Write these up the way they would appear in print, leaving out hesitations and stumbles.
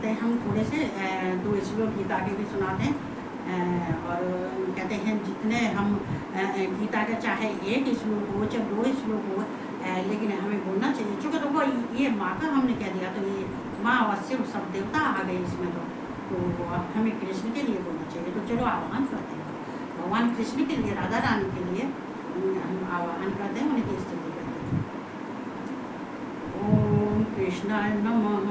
कहते हैं हम थोड़े से 2 श्लोक गीता के भी सुनाते हैं। और कहते हैं जितने हम गीता का चाहे 1 श्लोक हो चाहे 2 श्लोक हो, लेकिन हमें बोलना चाहिए। चूँकि देखो ये माँ का हमने कह दिया तो ये माँ अवश्य सब देवता आ गए इसमें, तो हमें कृष्ण के लिए बोलना चाहिए। तो चलो आह्वान करते हैं भगवान कृष्ण के लिए, राधा रानी के लिए हम आह्वान करते हैं, उनकी स्तुति करते हैं। ओम कृष्णाय नमः,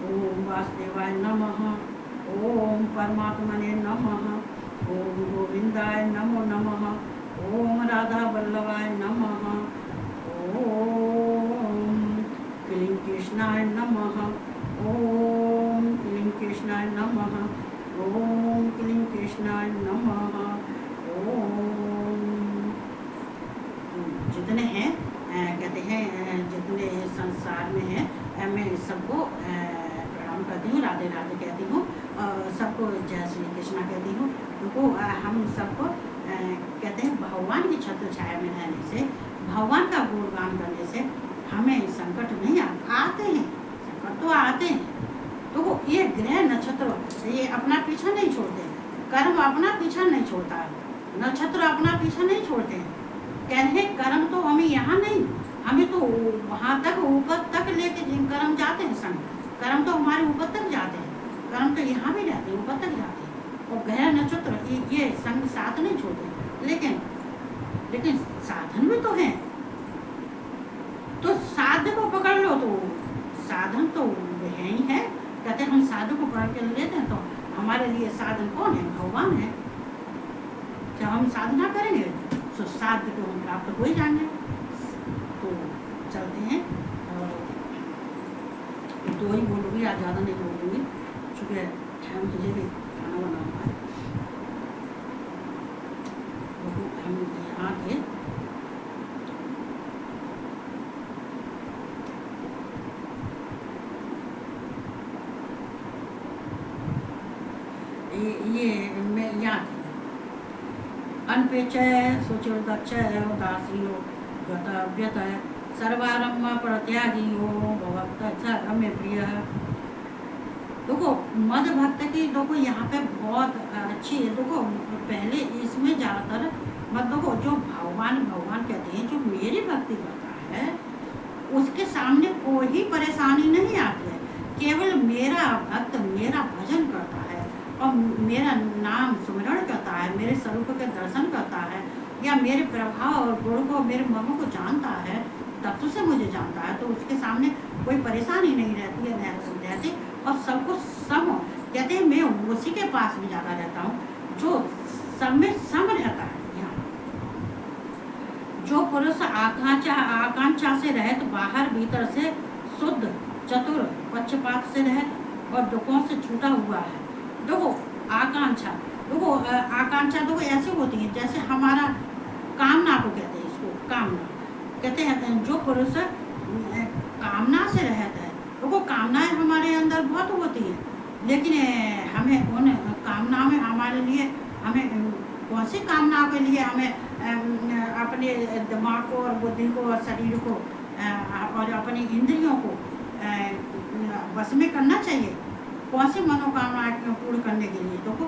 ओम वासुदेवाय नमः, ओम परमात्मने नमः, ओम गोविंदाय नमो नमः, ओम राधा वल्लभाय नमः, ओम क्लीं कृष्णाय नमः, ओम क्लीं कृष्णाय नमः, ओम क्लीं कृष्णाय नमः। ओम जितने हैं कहते हैं जितने संसार में हैं, मैं सबको प्रणाम करती हूँ, राधे राधे कहती हूँ, सबको जय श्री कृष्णा कहती हूँ। उनको हम सबको कहते हैं भगवान की छत्र छाया में रहने से, भगवान का गुणगान करने से हमें संकट नहीं आते हैं। संकट तो आते हैं, तो ये ग्रह नक्षत्र ये अपना पीछा नहीं छोड़ते, कर्म अपना पीछा नहीं छोड़ता, नक्षत्र अपना पीछा नहीं छोड़ते हैं। कहते हैं कर्म तो हमें यहाँ नहीं, हमें तो वहाँ तक ऊपर तक लेके कर्म जाते हैं। संग कर्म तो हमारे ऊपर तक जाते हैं, कर्म तो यहाँ भी जाते हैं, ऊपर तक जाते हैं। और ग्रह नक्षत्र ये संग साथ नहीं छोड़ते, लेकिन साधन भी तो है, तो साध्य को पकड़ लो तो साधन तो है ही है। कहते हैं हम साधु को पकड़ के लेते हैं, तो हमारे लिए साधन कौन है? भगवान है। जब हम साधना करेंगे तो साध्य को हम प्राप्त हो ही जाएंगे। तो चलते हैं, और 2 ही बोलूँगी, आज ज़्यादा नहीं बोलूँगी, चूँकि मुझे भी खाना बनाना है। हम यहाँ थे, ये मैं याद अनपेचय सुचिर्दक्षय उदासीनो गतव्यतः सर्वारम्भ प्रत्यागियो भवत्तच्च रम्य प्रिय। देखो मद भक्त की देखो यहाँ पे बहुत अच्छी है। देखो पहले इसमें ज़्यादातर मत देखो जो भगवान कहते हैं, जो मेरी भक्ति करता है उसके सामने कोई परेशानी नहीं आती है। केवल मेरा भक्त मेरा भजन करता है और मेरा नाम स्मरण करता है, मेरे स्वरूप के दर्शन करता है, या मेरे प्रभाव और गुण को, मेरे मनों को जानता है, तत्व से मुझे जानता है, तो उसके सामने कोई परेशानी नहीं रहती है और सबको सम कहते हैं। मैं उसी के पास भी ज़्यादा रहता हूँ जो सब में सम रहता है। यहाँ जो पुरुष आकांक्षा से रहित, बाहर भीतर से शुद्ध, चतुर, पक्षपात से रहित और दुखों से छूटा हुआ है। देखो आकांक्षा देखो ऐसे होती है जैसे हमारा कामना को कहते हैं, इसको कामना कहते हैं। जो पुरुष कामना से रहता है, देखो कामनाएं हमारे अंदर बहुत होती है, लेकिन हमें उन कामना में हमारे लिए हमें कौन सी कामना के लिए हमें अपने दिमाग को और बुद्धि को और शरीर को और अपनी इंद्रियों को बस में करना चाहिए। कौन सी मनोकामना पूर्ण करने के लिए देखो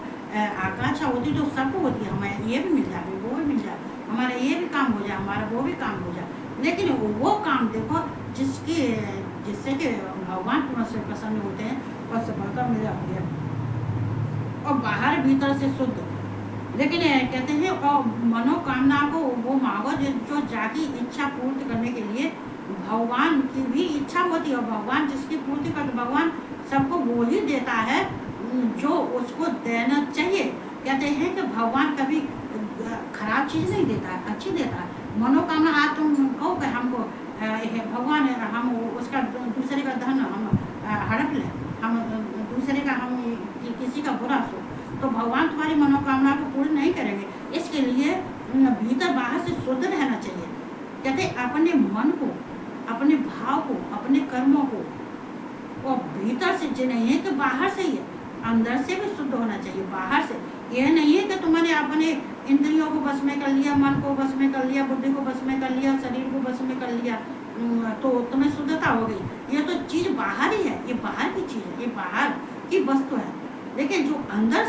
आकांक्षा होती तो सबको होती है, हमें ये भी मिल जाए, वो भी मिल जाए, हमारा ये भी काम हो जाए, हमारा वो भी काम हो जाए। लेकिन वो काम देखो जिससे कि भगवान तुमसे प्रसन्न होते हैं और सफलता मिल जाती है, और बाहर भीतर से शुद्ध। लेकिन कहते हैं और मनोकामना को वो मांगो जो जाकी इच्छा पूर्ति करने के लिए भगवान की भी इच्छा होती है, और भगवान जिसकी पूर्ति करते भगवान सबको वो ही देता है जो उसको देना चाहिए। कहते हैं कि भगवान कभी खराब चीज़ नहीं देता है, अच्छी देता है। मनोकामना आज तुम कहो कि हमको भगवान हम उसका दूसरे का धन हम हड़प लें, हम दूसरे का हम किसी का बुरा सो, तो भगवान तुम्हारी मनोकामना को पूर्ण नहीं करेंगे। इसके लिए भीतर बाहर से शुद्ध रहना चाहिए। कहते अपने मन को, अपने भाव को, अपने कर्मों को, और भीतर से नहीं है कि बाहर से ही, अंदर से भी शुद्ध होना चाहिए। बाहर से यह नहीं है कि तुमने अपने इंद्रियों को बस में कर लिया, मन को बस में कर लिया, बुद्धि को बस में कर लिया, शरीर को बस में कर लिया, तो तुम्हें शुद्धता हो गई। ये तो चीज़ बाहर ही है, ये बाहर की चीज़ है, ये बाहर की वस्तु है। लेकिन जो अंदर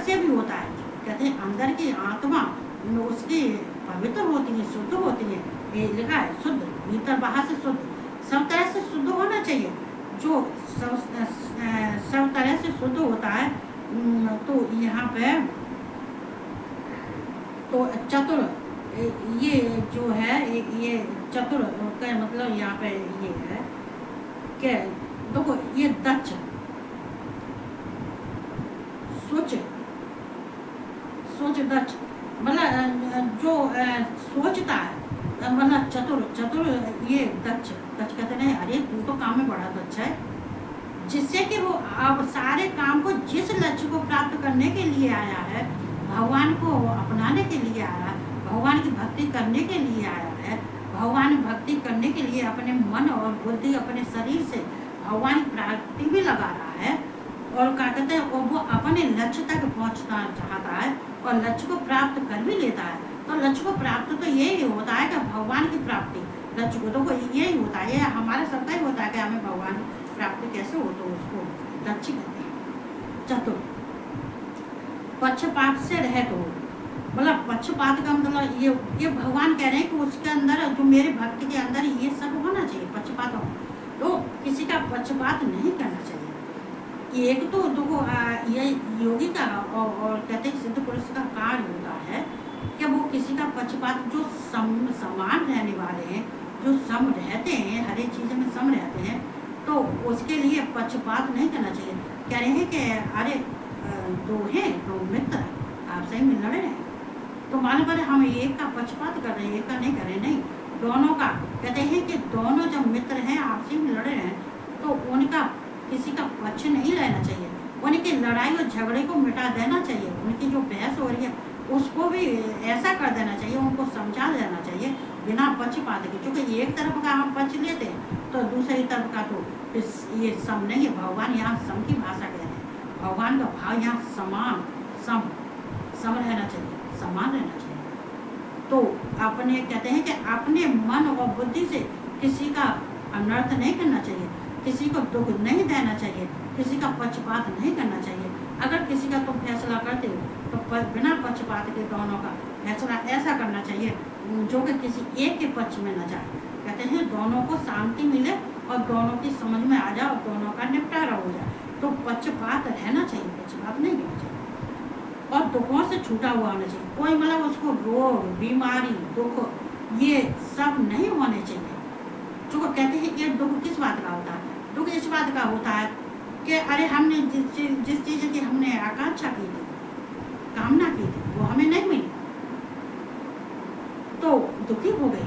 से भी होता है, कहते हैं अंदर की आत्मा उसकी पवित्र होती है, शुद्ध होती है। ये लिखा है शुद्ध, भीतर बाहर से शुद्ध, सब तरह से शुद्ध होना चाहिए। जो सब तरह से शुद्ध होता है। तो यहाँ पे तो चतुर, ये जो है ये चतुर का मतलब यहाँ पे ये है कि देखो ये दक्ष, सोच दक्ष मतलब जो सोचता है, मतलब चतुर ये दक्ष कहते हैं अरे तू तो काम में बड़ा दक्ष है, जिससे कि वो अब सारे काम को जिस लक्ष्य को प्राप्त करने के लिए आया है, भगवान को अपनाने के लिए आया है, भगवान की भक्ति करने के लिए आया है, भगवान भक्ति करने के लिए अपने मन और बुद्धि अपने शरीर से भगवान की प्राप्ति भी लगा रहा है। और क्या कहते हैं वो अपने लक्ष्य तक पहुंचना चाहता है और लक्ष्य को प्राप्त कर भी लेता है। तो लक्ष्य को प्राप्त तो यही होता है कि भगवान की प्राप्ति, लक्ष्य को तो यही होता है, ये हमारे सबका ही होता है कि हमें भगवान की प्राप्ति कैसे हो, तो उसको दक्ष कहते हैं। चतुर, पक्षपात से रहित हो, मतलब पक्षपात का मतलब ये भगवान कह रहे हैं कि उसके अंदर जो मेरे भक्त के अंदर ये सब होना चाहिए, पक्षपात हो, तो किसी का पक्षपात नहीं करना चाहिए। एक तो देखो ये योगी का और कहते हैं सिद्ध पुरुष का कार्य होता है कि वो किसी का पक्षपात, जो समान रहने वाले हैं, जो सम रहते हैं, हर एक चीज़ में सम रहते हैं, तो उसके लिए पक्षपात नहीं करना चाहिए। कह रहे हैं कि अरे दो मित्र आपसे ही मिल रहे हैं, तो मान पर हम एक का पक्षपात कर रहे हैं, एक का नहीं कर रहे, नहीं, दोनों का। कहते हैं कि दोनों जब मित्र हैं आपसे ही लड़ रहे हैं, तो उनका किसी का पक्ष नहीं लेना चाहिए, उनकी लड़ाई और झगड़े को मिटा देना चाहिए, उनकी जो बहस हो रही है उसको भी ऐसा कर देना चाहिए, उनको समझा देना चाहिए बिना पक्षपात के। क्योंकि एक तरफ का हम पक्ष लेते हैं तो दूसरी तरफ का तो ये सम नहीं है। भगवान यहाँ सम की भाषा कह रहे हैं, भगवान का भाव यहाँ समान सम रहना चाहिए, समान रहना चाहिए। तो अपने कहते हैं कि अपने मन और बुद्धि से किसी का अनर्थ नहीं करना चाहिए, किसी को दुख नहीं देना चाहिए, किसी का पक्षपात नहीं करना चाहिए। अगर किसी का तुम फैसला करते हो तो बिना पक्षपात के दोनों का फैसला ऐसा करना चाहिए जो कि किसी एक के पक्ष में न जाए। कहते हैं दोनों को शांति मिले और दोनों की समझ में आ जाए और दोनों का निपटारा हो जाए। तो पक्षपात रहना चाहिए, पक्षपात नहीं करना चाहिए। और दुखों से छूटा हुआ होना चाहिए, कोई मतलब उसको रोग, बीमारी, दुख ये सब नहीं होने चाहिए। जो कहते हैं ये दुख किस बात का होता है? दुख इस बात का होता है कि अरे हमने जिस चीज़ की हमने आकांक्षा की थी, कामना की थी, वो हमें नहीं मिली, तो दुखी हो गए,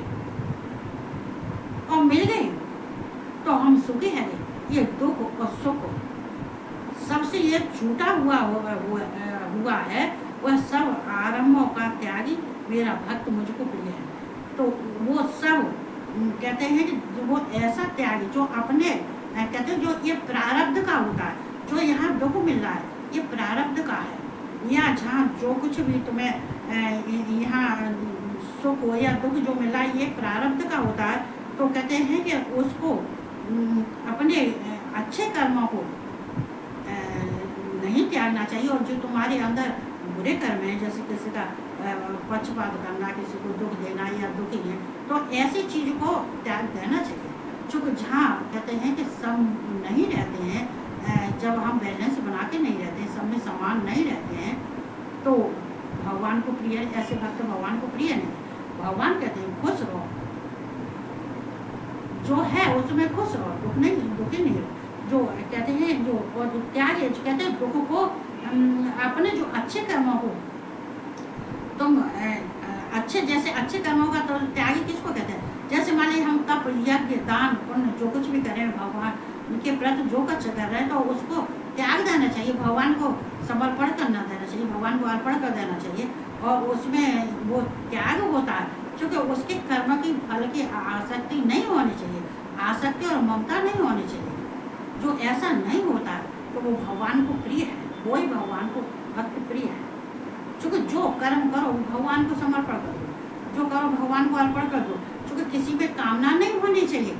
और मिल गई तो हम सुखी है गए। ये दुख और सुख सबसे ये छूटा हुआ है, वह सब आरंभों का त्यागी मेरा भक्त मुझको प्रिय है। तो वो सब कहते हैं कि वो ऐसा त्यागी जो अपने कहते हैं जो ये प्रारब्ध का होता है, जो यहाँ दुख मिल रहा है ये प्रारब्ध का है। यहाँ जहाँ जो कुछ भी तुम्हें यहाँ सुख हो या दुख जो मिल रहा है ये प्रारब्ध का होता है। तो कहते हैं कि उसको अपने अच्छे कर्मों को नहीं त्यागना चाहिए, और जो तुम्हारे अंदर बुरे कर्म हैं, जैसे किसी का पक्षपात करना, किसी को दुख देना या दुखी है, तो ऐसी चीज़ को त्याग देना चाहिए। चूँकि जहाँ कहते हैं कि सब नहीं रहते हैं, जब हम बैलेंस बना के नहीं रहते हैं, सब में समान नहीं रहते हैं, तो भगवान को प्रिय, ऐसे भक्त भगवान को प्रिय नहीं। भगवान कहते हैं खुश रहो, जो है उसमें खुश रहो, दुखी नहीं रहो। जो कहते हैं जो और त्याग कहते हैं दुख को अपने जो अच्छे कर्मों को तुम जैसे अच्छे कर्मों का तो त्यागी किसको कहते हैं? जैसे मान लीजिए हम तप, यज्ञ, दान, पुण्य जो कुछ भी करें भगवान के प्रति जो कुछ कर रहे हैं, तो उसको त्याग देना चाहिए, भगवान को समर्पण करना देना चाहिए, भगवान को अर्पण कर देना चाहिए। और उसमें वो त्याग होता है क्योंकि उसके कर्म की फल की आसक्ति नहीं होनी चाहिए, आसक्ति और ममता नहीं होनी चाहिए। जो ऐसा नहीं होता है तो वो भगवान को प्रिय है, वही भगवान को भक्त प्रिय है। क्योंकि जो कर्म करो भगवान को समर्पण कर दो, जो करो भगवान को अर्पण कर दो, क्योंकि किसी में कामना नहीं होनी चाहिए,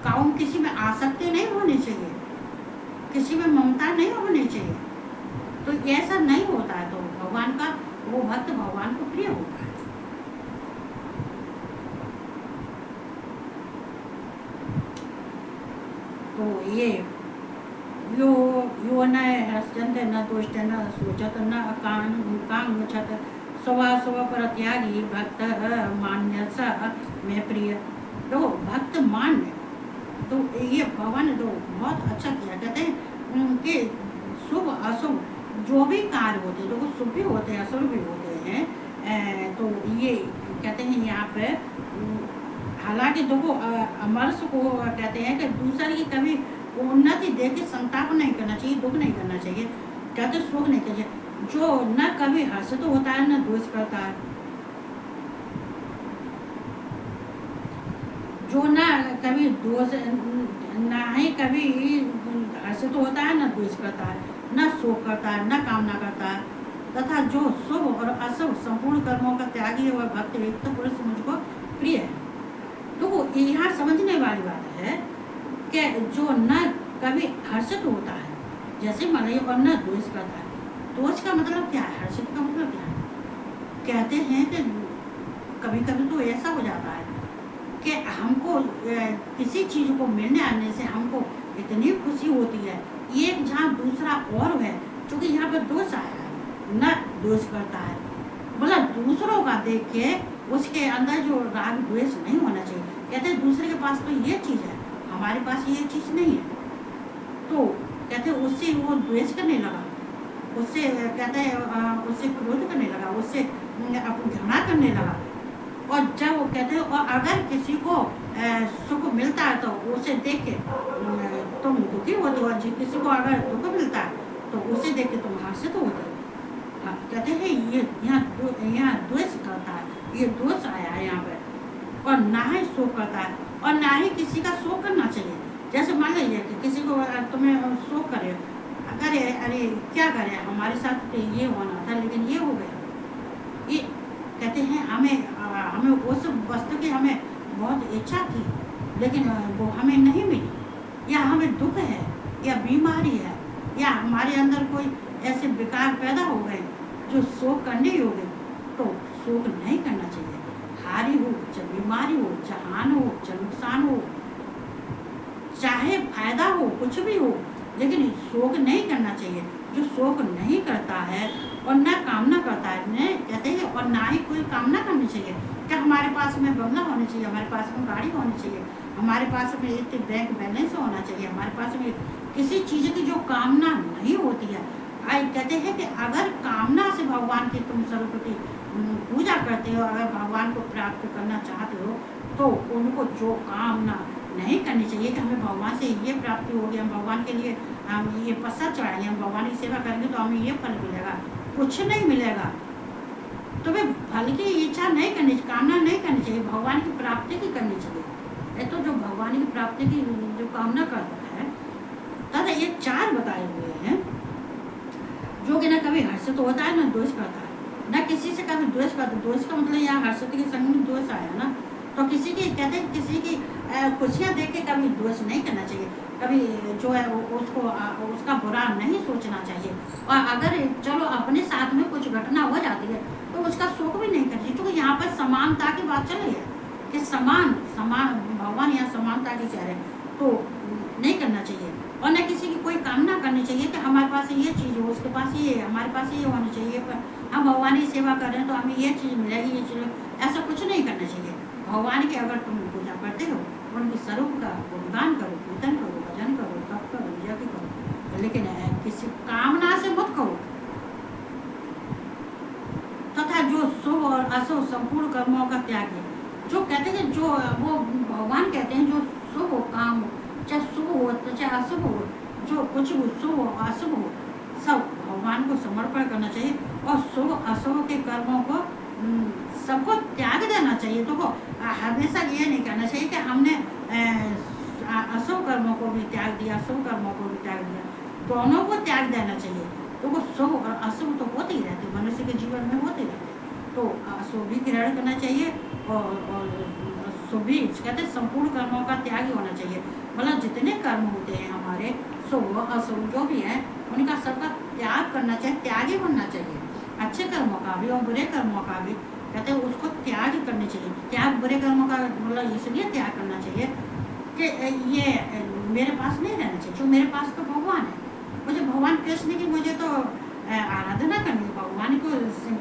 काम किसी में आसक्ति नहीं होनी चाहिए, किसी में ममता नहीं होनी चाहिए। तो ऐसा नहीं होता है तो भगवान का वो भक्त भगवान को प्रिय होता है। तो ये यो यो न हस्यन्ते न तुष्ट न सोचत न कांग छत स्वा स्व पर त्यागी भक्त मान्य स में प्रिय। तो भक्त मान्य, तो ये भगवान ने तो बहुत अच्छा किया। कहते हैं कि शुभ अशुभ जो भी कार्य होते हैं, तो वो शुभ भी होते हैं अशुभ भी होते हैं। तो ये कहते हैं यहाँ पे हालांकि देखो अमरस को कहते हैं कि दूसरे की कभी उन्नति देख के संताप नहीं करना चाहिए, दुख नहीं करना चाहिए, कहते शोक नहीं करना चाहिए। जो न कभी हर्षित तो होता है न द्वेष करता है, जो न कभी दोष न ही कभी हर्षित तो होता है न द्वेष करता है, न शोक करता है, न कामना करता है, तथा जो शुभ और अशुभ संपूर्ण कर्मों का त्यागी है वह भक्त युक्त पुरुष मुझको प्रिय है। तो यहाँ समझने वाली बात है कि जो न कभी हर्षित होता है जैसे मलय और न द्वेष करता है। द्वेष का मतलब क्या है, हर्षित का मतलब क्या है? कहते हैं कि कभी कभी तो ऐसा हो जाता है कि हमको किसी चीज को मिलने आने से हमको इतनी खुशी होती है, एक जहाँ दूसरा और है, क्योंकि यहाँ पर दोष आया है, न दोष करता है, बोला दूसरों का देख के उसके अंदर जो राग द्वेष नहीं होना चाहिए। कहते हैं दूसरे के पास तो ये चीज है, हमारे पास ये चीज नहीं है, तो कहते हैं उससे वो द्वेष करने लगा, उससे कहते हैं उससे क्रोध करने लगा, उससे घृणा करने लगा। और जब वो कहते हैं और अगर किसी को सुख मिलता है तो उसे देख के तुम दुखी होते हो, किसी को अगर दुख मिलता है तो उसे देख के तुम हर्षित होते हो। कहते हैं ये यहाँ द्वेष करता है, ये दोष आया है यहाँ पे, और ना ही शोक करता है और ना ही किसी का शोक करना चाहिए। जैसे मान लीजिए कि किसी को तुम्हें शोक करे, अगर अरे क्या करे हमारे साथ तो ये होना था लेकिन ये हो गया, ये कहते हैं हमें उस वस्तु की हमें बहुत इच्छा थी लेकिन वो हमें नहीं मिली, या हमें दुख है या बीमारी है या हमारे अंदर कोई ऐसे विकार पैदा हो गए जो शोक करने योग्य, तो शोक नहीं करना चाहिए। हारी हो चाहे बीमारी हो, चाहे हान हो चाहे नुकसान हो, चाहे फायदा हो, कुछ भी हो, लेकिन शोक नहीं करना चाहिए। जो शोक नहीं करता है और ना कामना करता है, ने कहते हैं, और ना ही कोई कामना करनी चाहिए कि हमारे पास में बंगला होना चाहिए, हमारे पास में गाड़ी होनी चाहिए, हमारे पास में इतने बैंक बैलेंस होना चाहिए, हमारे पास में किसी चीज़ की जो कामना नहीं होती है। कहते हैं कि अगर कामना से भगवान की तुम स्वरूप की पूजा करते हो, अगर भगवान को प्राप्त करना चाहते हो, तो उनको जो कामना नहीं करनी चाहिए कि हमें भगवान से ये प्राप्ति होगी, हम भगवान के लिए हम ये पश्चात चढ़ाएंगे, हम भगवान की सेवा करेंगे तो हमें ये फल मिलेगा, कुछ नहीं मिलेगा। तो वे फल की इच्छा नहीं करनी, कामना नहीं करनी चाहिए, भगवान की प्राप्ति की करनी चाहिए। तो जो भगवान की प्राप्ति की जो कामना करता है, तथा ये 4 बताए हुए हैं, जो कि न कभी हर्षित होता है न द्वेष करता है, न किसी से कभी द्वेष करता। द्वेष का मतलब यहाँ हर्षित के संग में द्वेष आया ना, तो किसी की कहते हैं किसी की खुशियाँ देख के कभी द्वेष नहीं करना चाहिए, कभी जो है उसको उसका बुरा नहीं सोचना चाहिए। और अगर चलो अपने साथ में कुछ घटना हो जाती है तो उसका शोक भी नहीं करना चाहिए, क्योंकि यहाँ पर समानता की बात चल रही है कि समान भगवान यहाँ समानता की कह रहे हैं, तो नहीं करना चाहिए। और न किसी की कोई कामना करनी चाहिए कि हमारे पास ये चीज़ हो, उसके पास ये, हमारे पास ये होना चाहिए, पर हम भगवान की सेवा कर रहे हैं तो हमें ये चीज़ मिलेगी, ये चीज़, ऐसा कुछ नहीं करना चाहिए। भगवान की अगर तुम पूजा करते हो, उनके स्वरूप का गुणगान करो, कीर्तन करो, भजन करो, तप करो, यज्ञ करो, लेकिन किसी कामना से मत करो। तथा जो शुभ और अशुभ संपूर्ण कर्मों का त्याग है, जो कहते हैं जो वो भगवान कहते हैं जो शुभ काम हो, चाहे शुभ हो चाहे अशुभ हो, जो कुछ भी शुभ हो अशुभ हो, सब भगवान को समर्पण करना चाहिए और शुभ अशुभ के कर्मों को सबको त्याग देना चाहिए। तो हमेशा ये नहीं करना चाहिए कि हमने अशुभ कर्मों को भी त्याग दिया, शुभ कर्मों को भी त्याग दिया, दोनों को त्याग देना चाहिए। तो वो शुभ और अशुभ तो होते ही रहते, मनुष्य के जीवन में होते ही रहते, तो अशुभ भी ग्रहण करना चाहिए और सभी कहते हैं संपूर्ण कर्मों का त्यागी होना चाहिए। मतलब जितने कर्म होते हैं हमारे शुभ अशुभ जो भी है उनका सबका त्याग करना चाहिए, त्यागी बनना चाहिए। अच्छे कर्मों का भी और बुरे कर्मों का भी कहते हैं उसको त्याग करनी चाहिए। त्याग बुरे कर्मों का मतलब इसलिए त्याग करना चाहिए कि ये मेरे पास नहीं रहना चाहिए। जो मेरे पास तो भगवान है, मुझे भगवान कृष्ण की मुझे तो आराधना करनी है, भगवान को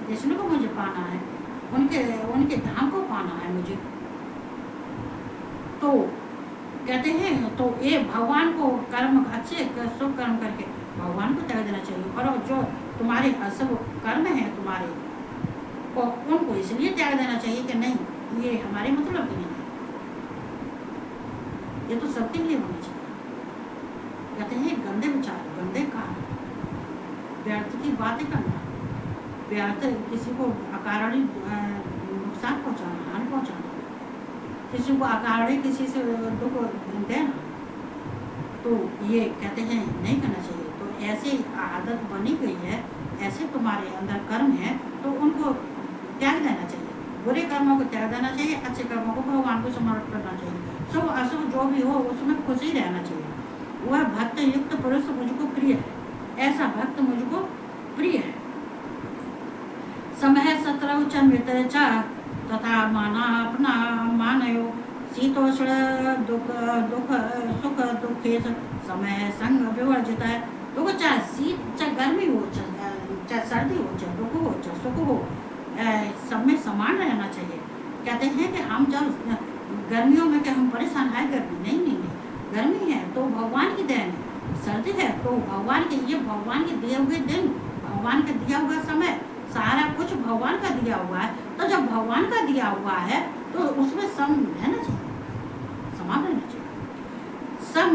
कृष्ण को मुझे पाना है, उनके उनके धाम को पाना है मुझे। तो कहते हैं तो ये भगवान को कर्म अच्छे शुभ कर्म करके भगवान को त्याग देना चाहिए। और जो तुम्हारे अशुभ कर्म है तुम्हारे और उनको इसलिए त्याग देना चाहिए कि नहीं ये हमारे मतलब के नहीं है, ये तो सबके लिए होना चाहिए। कहते हैं गंदे विचार, गंदे काम, व्यर्थ की बातें करना, व्यर्थ किसी को अकारण नुकसान पहुंचाना, हानि पहुंचाना, किसी को अकारण किसी से दुख देना, तो ये कहते हैं नहीं करना चाहिए। तो ऐसी आदत बनी गई है, ऐसे तुम्हारे अंदर कर्म है तो उनको त्याग देना चाहिए। बुरे कर्मों को त्याग देना चाहिए, अच्छे कर्मों को भगवान को समर्पित करना चाहिए। शुभ अशुभ जो भी हो उसमें खुशी रहना चाहिए। वह भक्त युक्त पुरुष मुझको प्रिय है, ऐसा भक्त मुझको प्रिय है। समय शत्रु च मित्र च तथा माना अपना मानयो, शीतोष्ण दुख दुख सुख दुखे समय संग विवर्जित है। देखो चाहे शीत चाहे गर्मी हो, चाहे सर्दी हो, चाहे दुख हो, चाहे सुख हो, सब में समान रहना चाहिए। कहते हैं कि हम जब गर्मियों में कि हम परेशान है गर्मी, नहीं नहीं नहीं, गर्मी है तो भगवान की देन है, सर्दी है तो भगवान के, ये भगवान के दिए हुए दिन, भगवान का दिया हुआ समय, सारा कुछ भगवान का दिया हुआ है। तो जब भगवान का दिया हुआ है तो उसमें सम रहना चाहिए, समान रहना चाहिए। सम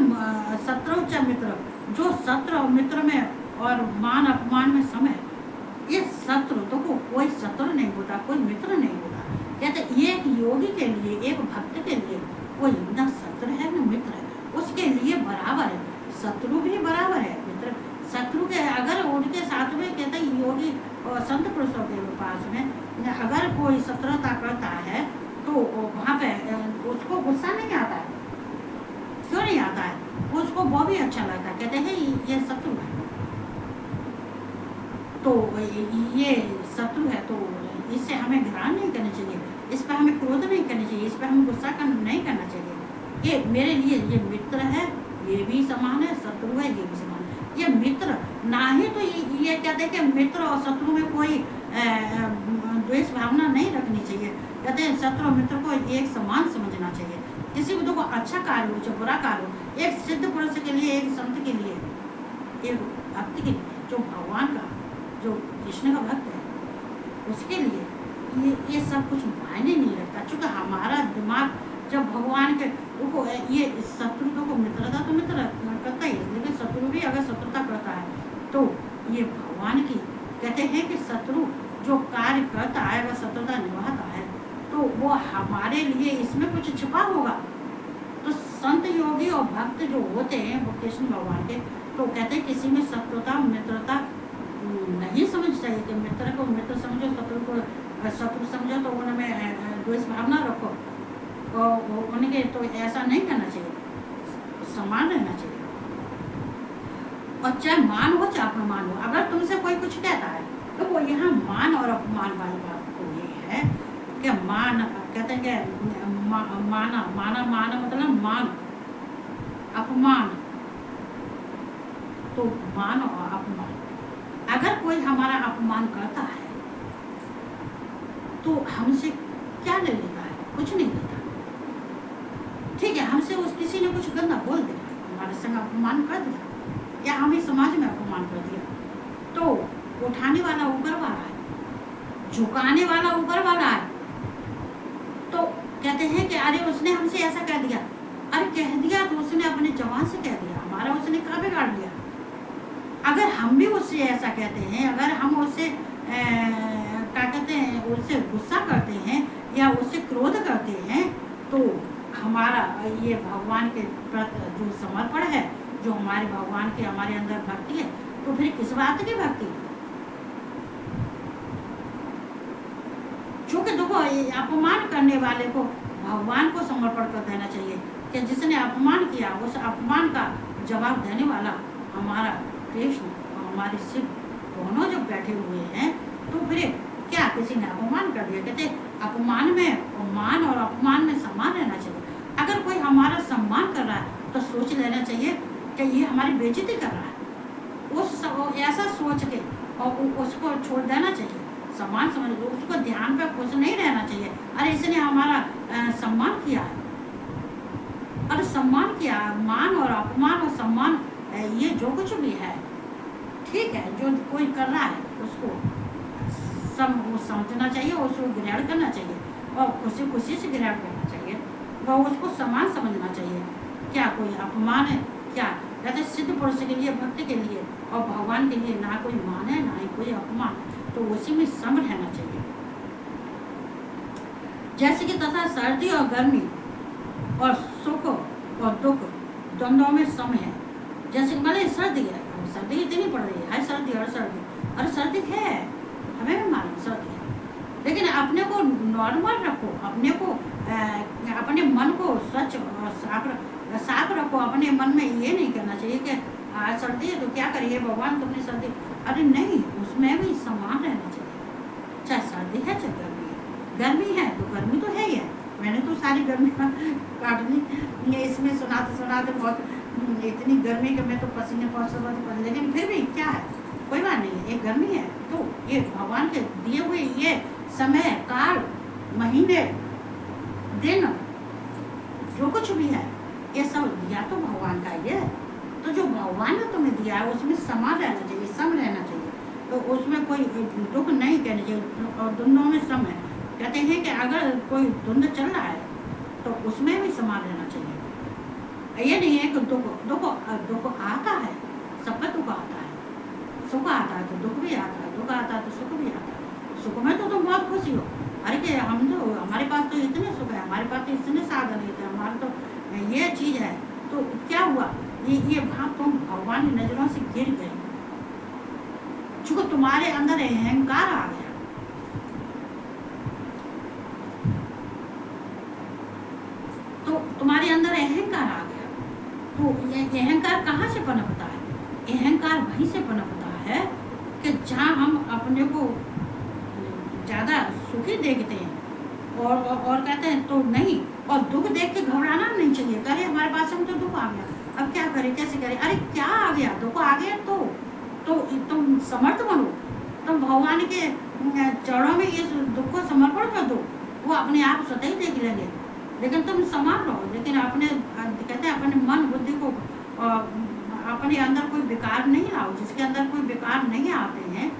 शत्रु च मित्र, जो शत्रु और मित्र में और मान अपमान में समय, ये शत्रु तो कोई शत्रु नहीं होता, कोई मित्र नहीं होता। कहते एक योगी के लिए, एक भक्त के लिए कोई न शत्रु है न मित्र है, उसके लिए बराबर है। शत्रु भी बराबर है, मित्र शत्रु के अगर उनके साथ में कहते योगी और संत पुरुषों के पास में अगर कोई शत्रुता करता है तो वहाँ पे उसको गुस्सा नहीं आता है। क्यों नहीं आता है? उसको वो भी अच्छा लगता है, कहते हैं ये शत्रु है, तो ये शत्रु है तो इससे हमें घृणा नहीं करनी चाहिए, इस पर हमें क्रोध नहीं करनी चाहिए, इस पर हमें गुस्सा नहीं करना चाहिए। ये मेरे लिए ये मित्र है, ये भी समान है, शत्रु है ये भी समान है। ये मित्र ना ही तो ये कहते हैं कि मित्र और शत्रु में कोई द्वेष भावना नहीं रखनी चाहिए। कहते हैं शत्रु और मित्र को एक समान समझना चाहिए। किसी को देखो अच्छा कार्य हो चाहे बुरा कार्य हो, एक सिद्ध पुरुष के लिए, एक संत के लिए, एक भक्त के लिए, जो भगवान का, जो कृष्ण का भक्त है, उसके लिए ये सब कुछ मायने नहीं रखता। चूँकि हमारा दिमाग जब भगवान के देखो ये शत्रु को मित्रता तो मित्र करता ही है, लेकिन शत्रु भी अगर शत्रुता करता है तो ये भगवान की, कहते हैं कि शत्रु जो कार्य करता है अगर शत्रुता निभाता है तो वो हमारे लिए इसमें कुछ छिपा होगा। तो संत योगी और भक्त जो होते हैं वो कृष्ण भगवान के, तो कहते हैं किसी में शत्रुता मित्रता नहीं समझ चाहिए कि मित्र को मित्र समझो, शत्रु को शत्रु समझो, तो उनमें द्वेष भावना रखो और उनके, तो ऐसा नहीं करना चाहिए, समान रहना चाहिए। और चाहे मान हो चाहे अपमान हो, अगर तुमसे कोई कुछ कहता है तो वो यहाँ मान और अपमान वाली बात तो ये है कि मान, कहते हैं कि माना माना माना मतलब मान, अपमान, तो मान और अपमान, अगर कोई हमारा अपमान करता है तो हमसे क्या ले लेता है? कुछ नहीं लेता। ठीक है, हमसे उस किसी ने कुछ गंदा बोल दिया, हमारे संग अपमान कर दिया या हमें समाज में अपमान कर दिया, तो उठाने वाला ऊपर वाला है, झुकाने वाला ऊपर वाला है। तो कहते हैं कि अरे उसने हमसे ऐसा कह दिया, अरे कह दिया तो उसने अपने जवान से कह दिया, हमारा उसने क्या बिगाड़ दिया। अगर हम भी उससे ऐसा कहते हैं, अगर हम उससे क्या कहते हैं, उससे गुस्सा करते हैं या उससे क्रोध करते हैं, तो हमारा ये भगवान के प्रति जो समर्पण है, जो हमारे भगवान के हमारे अंदर भक्ति है, तो फिर किस बात की भक्ति? चूँकि देखो अपमान करने वाले को भगवान को समर्पण कर देना चाहिए कि जिसने अपमान किया उस अपमान का जवाब देने वाला हमारा कृष्ण और हमारे शिव दोनों जब बैठे हुए हैं, तो फिर क्या किसी ने अपमान कर दिया? कहते अपमान में मान और अपमान में सम्मान रहना चाहिए। अगर कोई हमारा सम्मान कर रहा है तो सोच लेना चाहिए कि ये हमारी बेइज्जती कर रहा है। ऐसा सोच के और उसको छोड़ देना चाहिए, सम्मान समझ लो, उसको ध्यान पे खुश नहीं रहना चाहिए। अरे इसने हमारा सम्मान किया है, और सम्मान किया, मान और अपमान और सम्मान ये जो कुछ भी है ठीक है, जो कोई कर रहा है उसको समझना चाहिए, उसको ग्रहण करना चाहिए और खुशी खुशी से ग्रहण करना चाहिए और उसको सम्मान समझना चाहिए। क्या कोई अपमान है? क्या कहते सिद्ध पुरुष के लिए, भक्ति के लिए और भगवान के लिए ना कोई मान है ना ही कोई अपमान, तो उसी में सम रहना चाहिए। जैसे कि तथा सर्दी और गर्मी और सुख और दुख दोनों में सम है। जैसे कि भले सर्दी है, सर्दी इतनी पड़ रही है, सर्दी और सर्दी, और सर्दी है, हमें भी मालूम सर्दी है, लेकिन अपने को नॉर्मल रखो, अपने मन को स्वच्छ और साफ रखो। अपने मन में ये नहीं करना चाहिए कि आज सर्दी है तो क्या करिए भगवान तुमने सर्दी, अरे नहीं, उसमें भी समान रहना चाहिए। चाहे सर्दी है चाहे गर्मी है, गर्मी है तो गर्मी तो है ही है। मैंने तो सारी गर्मी काट ली, इसमें सुनाते बहुत इतनी गर्मी के मैं तो पसीने पहुँच, लेकिन फिर भी क्या है, कोई बात नहीं है, ये गर्मी है तो ये भगवान के दिए हुए ये समय, काल, महीने, दिन, जो कुछ भी है ये सब दिया तो भगवान का ही है। तो जो भगवान ने तुम्हें दिया है उसमें समा रहना चाहिए, सम रहना चाहिए, तो उसमें कोई दुख नहीं कहना चाहिए। और दोनों में सम है। कहते हैं कि अगर कोई धुंध चल रहा है तो उसमें भी समा रहना चाहिए। ये नहीं है कि दुख आता है, सबका दुख आता है, सुख आता है तो दुख भी आता है, दुख आता है तो सुख भी आता है। सुख में तो तुम बहुत खुशी हो, अरे कि हमारे पास तो इतने सुख है, हमारे पास तो इतने साधन है, हमारे तो ये चीज़ है, तो क्या हुआ, ये भाव तुम भगवान की नजरों से गिर गए, चूंकि तुम्हारे अंदर अहंकार आ गया। तो तुम्हारे अंदर अहंकार आ गया, तो ये अहंकार कहाँ से पनपता है? अहंकार वहीं से पनपता है कि जहाँ हम अपने को ज़्यादा सुखी देखते हैं और कहते हैं तो नहीं, और दुख देख के घबराना नहीं चाहिए। अरे हमारे पास में तो दुख आ गया, अब क्या करें, कैसे करें? अरे क्या आ गया, दुख आ गया तो तुम समर्थ बनो, तुम भगवान के चरणों में ये दुख को समर्पण कर दो, वो अपने आप स्वतः ही देख लेंगे। लेकिन तुम समान रहो, लेकिन अपने कहते हैं अपने मन बुद्धि को अपने अंदर कोई विकार नहीं लाओ। जिसके अंदर कोई विकार नहीं आते हैं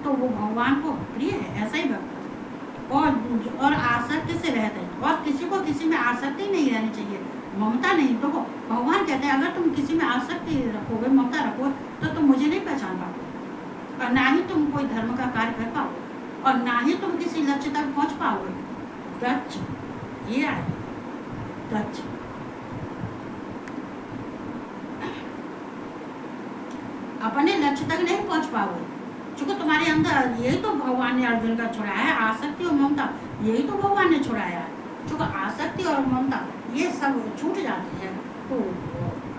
तो वो भगवान को प्रिय है, ऐसा ही भक्त और आसक्ति से रहते हैं, और किसी को किसी में आसक्ति नहीं रहनी चाहिए, ममता नहीं। तो भगवान कहते हैं अगर तुम किसी में आसक्ति रखोगे, ममता रखोगे, तो तुम मुझे नहीं पहचान पाओगे, और ना ही तुम कोई धर्म का कार्य कर पाओगे, और ना ही तुम किसी लक्ष्य तक पहुंच पाओगे। दक्ष ये आए, दक्ष अपने लक्ष्य तक नहीं पहुंच पाओगे, क्योंकि तुम्हारे अंदर यही तो भगवान ने अर्जुन का छुड़ाया है, आसक्ति और ममता, यही तो भगवान ने छुड़ाया है। क्योंकि आसक्ति और ममता ये सब छूट जाती है तो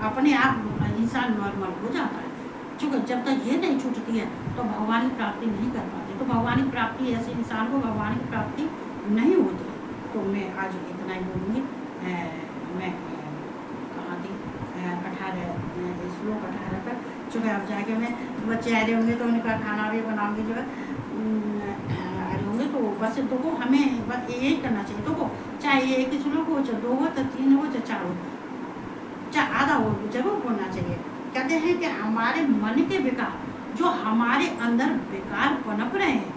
अपने आप इंसान नॉर्मल हो जाता है। क्योंकि जब तक ये नहीं छूटती है तो भगवान की प्राप्ति नहीं कर पाते, तो भगवान की प्राप्ति ऐसे इंसान को भगवान की प्राप्ति नहीं होती। तो मैं आज इतना ही बोलूँगी। मैं कहाँ थी, 18 श्लोक 18 पर, चूँकि अब जाके मैं बच्चे आ रहे होंगे तो उनका खाना भी बनाऊंगी, जो है आ रहे होंगे, तो बस देखो हमें बस यही करना चाहिए। देखो चाहे एक ही श्लोक हो, चाहे 2 हो, चाहे 3 हो, चाहे 4 हो, चाहे आधा हो, जरूर बोलना चाहिए। कहते हैं कि हमारे मन के विकार, जो हमारे अंदर विकार पनप रहे हैं,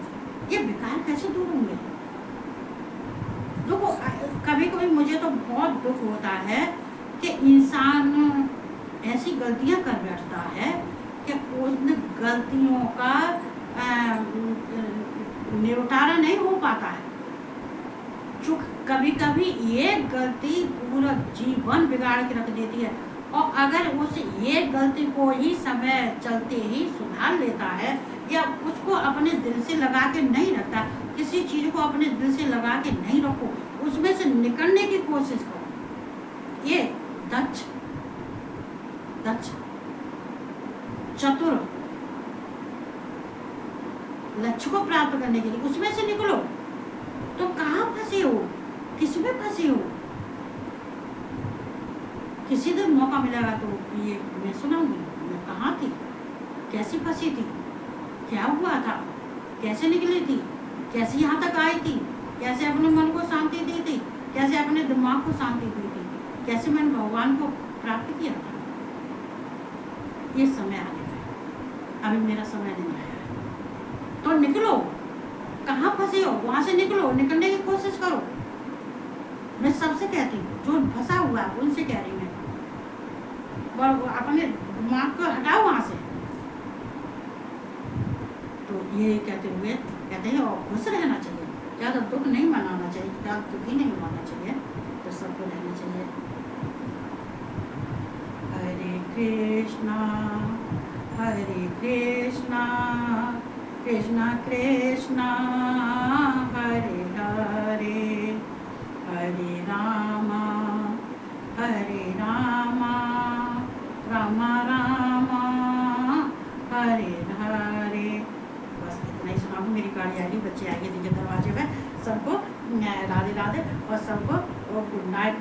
ये विकार कैसे दूर होंगे? देखो कभी कभी मुझे तो बहुत दुख होता है कि इंसान ऐसी गलतियां कर बैठता है कि उन गलतियों का निपटारा नहीं हो पाता है। कभी कभी ये गलती पूरा जीवन बिगाड़ के रख देती है, और अगर उस ये गलती को ही समय चलते ही सुधार लेता है या उसको अपने दिल से लगा के नहीं रखता, किसी चीज़ को अपने दिल से लगा के नहीं रखो, उसमें से निकलने की कोशिश करो। ये दक्ष चतुर लक्ष्य को प्राप्त करने के लिए उसमें से निकलो। तो कहाँ फंसे हो, किसमें फंसे हो? किसी दिन मौका मिलेगा तो ये मैं सुनाऊंगी मैं कहाँ थी, कैसी फंसी थी, क्या हुआ था, कैसे निकली थी, कैसे यहाँ तक आई थी, कैसे अपने मन को शांति दी थी, कैसे अपने दिमाग को शांति दी थी, कैसे मैंने भगवान को प्राप्त किया था। ये समय आ गया है, अभी मेरा समय नहीं आया है। तो निकलो, कहाँ फंसे हो वहां से निकलो, निकलने की कोशिश करो। मैं सबसे कहती हूँ, जो फंसा हुआ है उनसे कह रही हूँ मैं, अपने दिमाग को हटाओ वहां से। तो ये कहते हुए कहते हैं और खुश रहना चाहिए, ज़्यादा दुख नहीं मनाना चाहिए, ज़्यादा दुखी नहीं होना चाहिए, तो सबको रहना चाहिए। हरे कृष्णा कृष्णा कृष्णा हरे हरे, हरे रामा राम राम हरे हरे। बस इतना ही सुनाऊँ। मेरी गाड़ी आएगी, बच्चे आएंगे, देखिए दरवाजे में। सबको राधे राधे और सबको गुड नाइट।